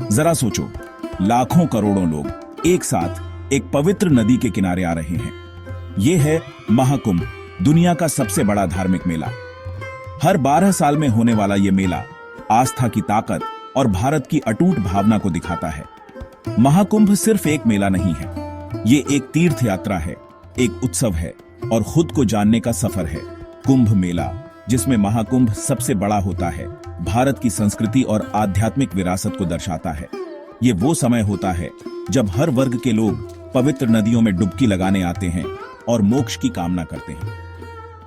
जरा सोचो, लाखों करोड़ों लोग एक साथ एक पवित्र नदी के किनारे आ रहे हैं। यह है महाकुंभ, दुनिया का सबसे बड़ा धार्मिक मेला। हर 12 साल में होने वाला यह मेला आस्था की ताकत और भारत की अटूट भावना को दिखाता है। महाकुंभ सिर्फ एक मेला नहीं है, ये एक तीर्थ यात्रा है, एक उत्सव है और खुद को जानने का सफर है। कुंभ मेला, जिसमें महाकुंभ सबसे बड़ा होता है, भारत की संस्कृति और आध्यात्मिक विरासत को दर्शाता है। ये वो समय होता है जब हर वर्ग के लोग पवित्र नदियों में डुबकी लगाने आते हैं और मोक्ष की कामना करते हैं।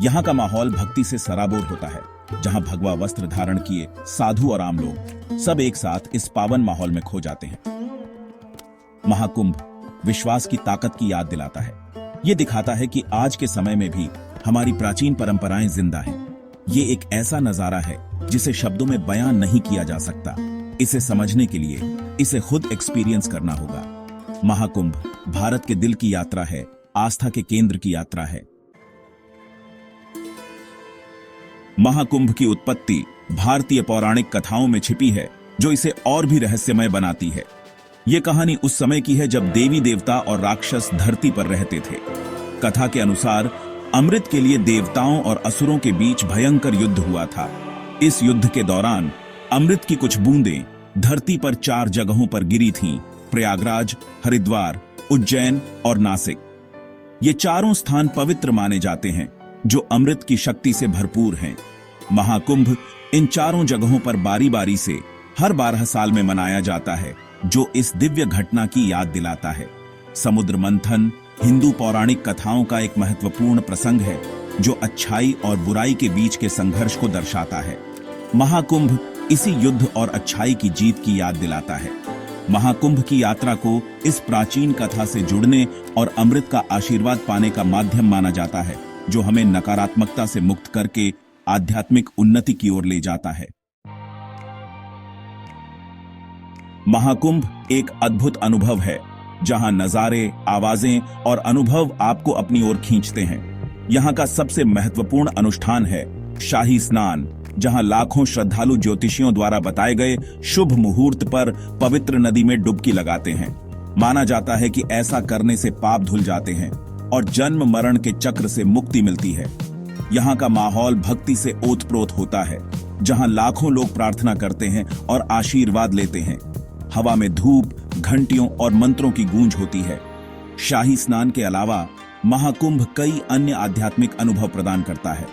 यहाँ का माहौल भक्ति से सराबोर होता है, जहाँ भगवा वस्त्र धारण किए साधु और आम लोग सब एक साथ इस पावन माहौल में खो जाते हैं। महाकुंभ विश्वास की ताकत की याद दिलाता है। ये दिखाता है कि आज के समय में भी हमारी प्राचीन परंपराएं जिंदा हैं। ये एक ऐसा नजारा है जिसे शब्दों में बयान नहीं किया जा सकता। इसे समझने के लिए इसे खुद एक्सपीरियंस करना होगा। महाकुंभ भारत के दिल की यात्रा है, आस्था के केंद्र की यात्रा है। महाकुंभ की उत्पत्ति भारतीय पौराणिक कथाओं में छिपी है, जो इसे और भी रहस्यमय बनाती है। ये कहानी उस समय की है जब देवी देवता और राक्षस धरती पर रहते थे। कथा के अनुसार अमृत के लिए देवताओं और असुरों के बीच भयंकर युद्ध हुआ था। इस युद्ध के दौरान अमृत की कुछ बूंदें धरती पर 4 जगहों पर गिरी थीं: प्रयागराज, हरिद्वार, उज्जैन और नासिक। ये चारों स्थान पवित्र माने जाते हैं, जो अमृत की शक्ति से भरपूर हैं। महाकुंभ इन चारों जगहों पर बारी बारी से हर 12 साल में मनाया जाता है, जो इस दिव्य घटना की याद दिलाता है। समुद्र मंथन हिंदू पौराणिक कथाओं का एक महत्वपूर्ण प्रसंग है, जो अच्छाई और बुराई के बीच के संघर्ष को दर्शाता है। महाकुंभ इसी युद्ध और अच्छाई की जीत की याद दिलाता है। महाकुंभ की यात्रा को इस प्राचीन कथा से जुड़ने और अमृत का आशीर्वाद पाने का माध्यम माना जाता है, जो हमें नकारात्मकता से मुक्त करके आध्यात्मिक उन्नति की ओर ले जाता है। महाकुंभ एक अद्भुत अनुभव है, जहां नजारे, आवाजें और अनुभव आपको अपनी ओर खींचते हैं। यहाँ का सबसे महत्वपूर्ण अनुष्ठान है शाही स्नान, जहां लाखों श्रद्धालु ज्योतिषियों द्वारा बताए गए शुभ मुहूर्त पर पवित्र नदी में डुबकी लगाते हैं। माना जाता है कि ऐसा करने से पाप धुल जाते हैं और जन्म मरण के चक्र से मुक्ति मिलती है। यहाँ का माहौल भक्ति से ओतप्रोत होता है, जहां लाखों लोग प्रार्थना करते हैं और आशीर्वाद लेते हैं। हवा में धूप, घंटियों और मंत्रों की गूंज होती है। शाही स्नान के अलावा महाकुंभ कई अन्य आध्यात्मिक अनुभव प्रदान करता है।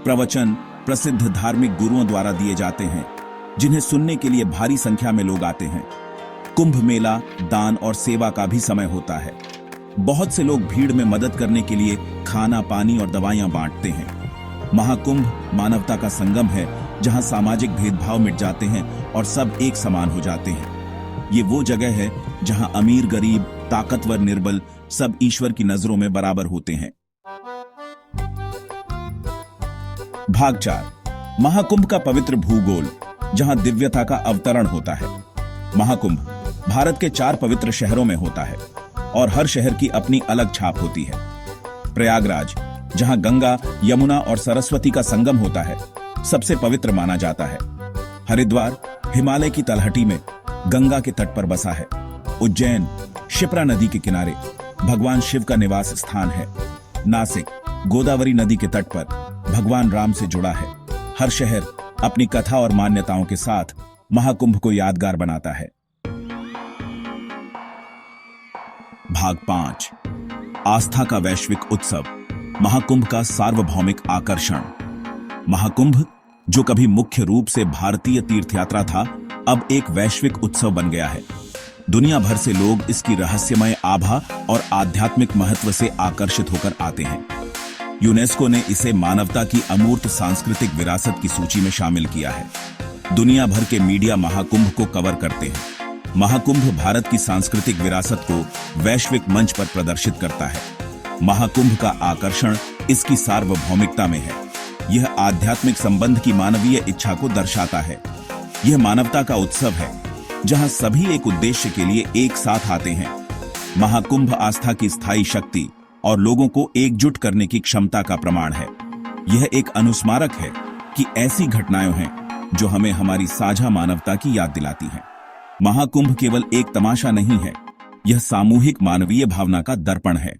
प्रवचन प्रसिद्ध धार्मिक गुरुओं द्वारा दिए जाते हैं, जिन्हें सुनने के लिए भारी संख्या में लोग आते हैं। कुंभ मेला दान और सेवा का भी समय होता है। बहुत से लोग भीड़ में मदद करने के लिए खाना, पानी और दवाइयां बांटते हैं। महाकुंभ मानवता का संगम है, जहां सामाजिक भेदभाव मिट जाते हैं और सब एक समान हो जाते हैं। ये वो जगह है जहां अमीर गरीब, ताकतवर निर्बल सब ईश्वर की नजरों में बराबर होते हैं। भाग 4 महाकुंभ का पवित्र भूगोल, जहां दिव्यता का अवतरण होता है। महाकुंभ भारत के 4 पवित्र शहरों में होता है और हर शहर की अपनी अलग छाप होती है। प्रयागराज, जहां गंगा, यमुना और सरस्वती का संगम होता है, सबसे पवित्र माना जाता है। हरिद्वार हिमालय की तलहटी में गंगा के तट पर बसा है। उज्जैन शिप्रा नदी के किनारे भगवान शिव का निवास स्थान है। नासिक गोदावरी नदी के तट पर भगवान राम से जुड़ा है। हर शहर अपनी कथा और मान्यताओं के साथ महाकुंभ को यादगार बनाता है। भाग 5 आस्था का वैश्विक उत्सव, महाकुंभ का सार्वभौमिक आकर्षण। महाकुंभ, जो कभी मुख्य रूप से भारतीय तीर्थयात्रा था, अब एक वैश्विक उत्सव बन गया है। दुनिया भर से लोग इसकी रहस्यमय आभा और आध्यात्मिक महत्व से आकर्षित होकर आते हैं। यूनेस्को ने इसे मानवता की अमूर्त सांस्कृतिक विरासत की सूची में शामिल किया है। दुनिया भर के मीडिया महाकुंभ को कवर करते हैं। महाकुंभ भारत की सांस्कृतिक विरासत को वैश्विक मंच पर प्रदर्शित करता है। महाकुंभ का आकर्षण इसकी सार्वभौमिकता में है। यह आध्यात्मिक संबंध की मानवीय इच्छा को दर्शाता है। यह मानवता का उत्सव है, जहां सभी एक उद्देश्य के लिए एक साथ आते हैं। महाकुंभ आस्था की स्थायी शक्ति और लोगों को एकजुट करने की क्षमता का प्रमाण है। यह एक अनुस्मारक है कि ऐसी घटनाएं हैं जो हमें हमारी साझा मानवता की याद दिलाती हैं। महाकुंभ केवल एक तमाशा नहीं है, यह सामूहिक मानवीय भावना का दर्पण है।